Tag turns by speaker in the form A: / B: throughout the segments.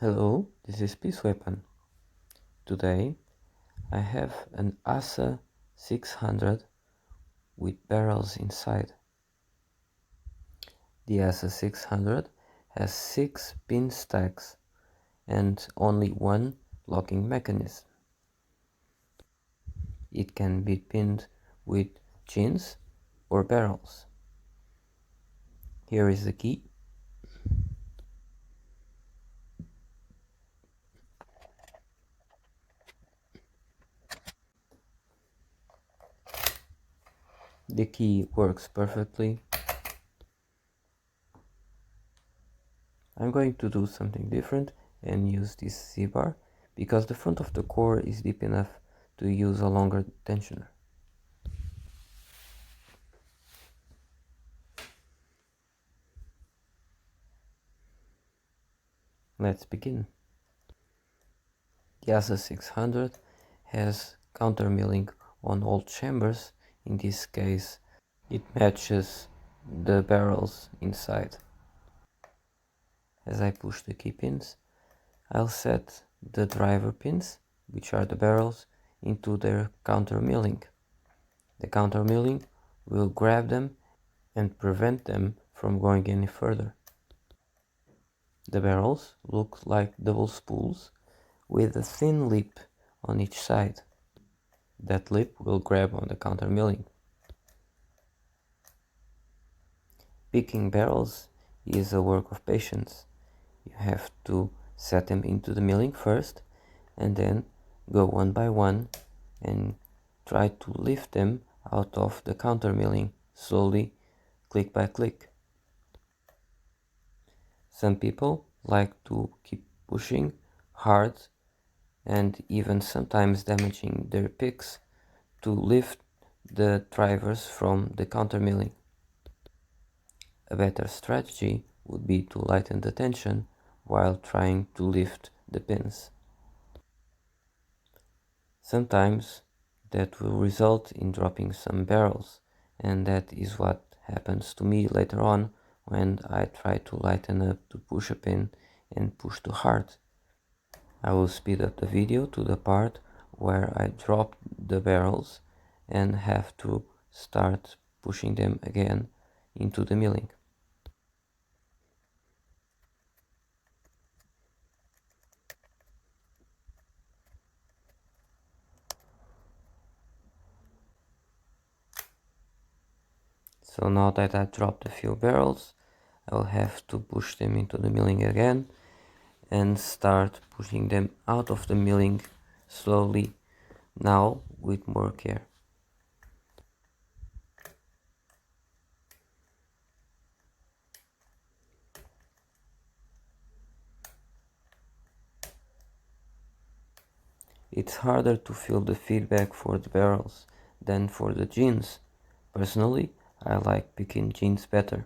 A: Hello, this is Peace Weapon. Today I have an ASSA 600 with barrels inside. The ASSA 600 has 6 pin stacks and only one locking mechanism. It can be pinned with gins or barrels. Here is the key. The key works perfectly. I'm going to do something different and use this Z-bar because the front of the core is deep enough to use a longer tensioner. Let's begin. The ASSA 600 has countermilling on all chambers. In this case, it matches the barrels inside. As I push the key pins, I'll set the driver pins, which are the barrels, into their countermilling. The countermilling will grab them and prevent them from going any further. The barrels look like double spools with a thin lip on each side. That lip will grab on the countermilling. Picking barrels is a work of patience. You have to set them into the milling first and then go one by one and try to lift them out of the countermilling slowly, click by click. Some people like to keep pushing hard and even sometimes damaging their picks to lift the drivers from the countermilling. A better strategy would be to lighten the tension while trying to lift the pins. Sometimes that will result in dropping some barrels, and that is what happens to me later on when I try to lighten up to push a pin and push too hard. I will speed up the video to the part where I drop the barrels and have to start pushing them again into the milling. So now that I dropped a few barrels, I'll have to push them into the milling again and start pushing them out of the milling slowly, now with more care. It's harder to feel the feedback for the barrels than for the gins. Personally, I like picking gins better.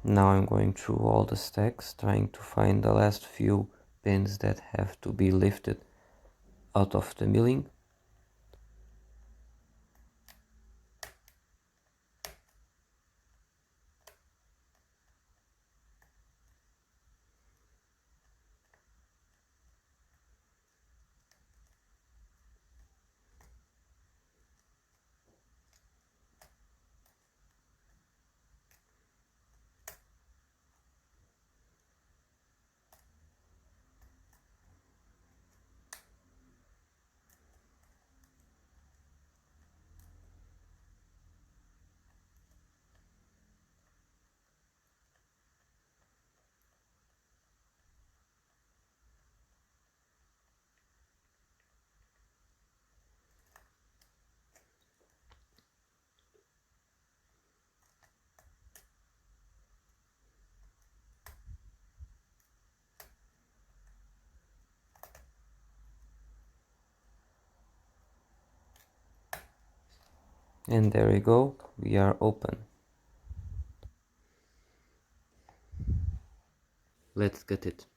A: Now I'm going through all the stacks, trying to find the last few pins that have to be lifted out of the milling. And there we go, we are open. Let's cut it.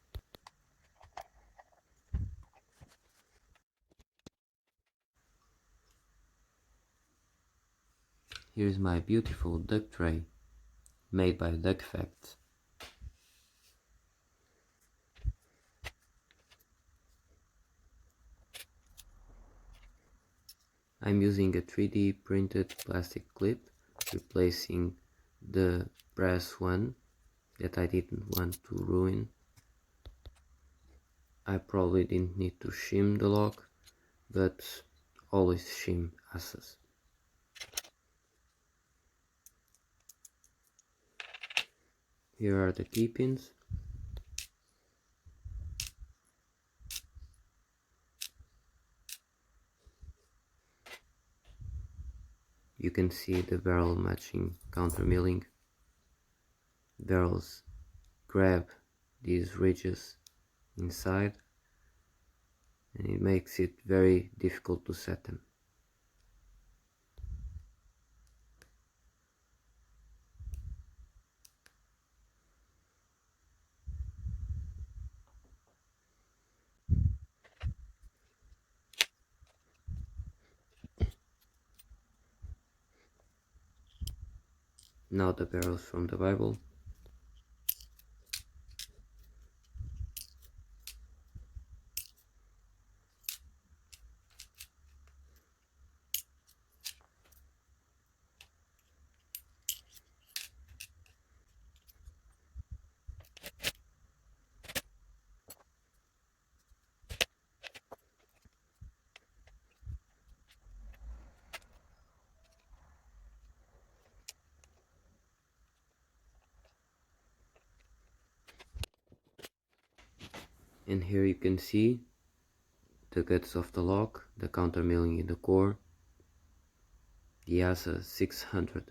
A: Here's my beautiful duck tray, made by Duck Facts. I'm using a 3D printed plastic clip, replacing the brass one that I didn't want to ruin. I probably didn't need to shim the lock, but always shim ASSAs. Here are the keypins. You can see the barrel matching countermilling. Barrels grab these ridges inside, and it makes it very difficult to set them. Now the barrels from the Bible. And here you can see the guts of the lock, the countermilling in the core, the ASSA 600.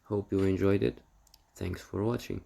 A: Hope you enjoyed it. Thanks for watching.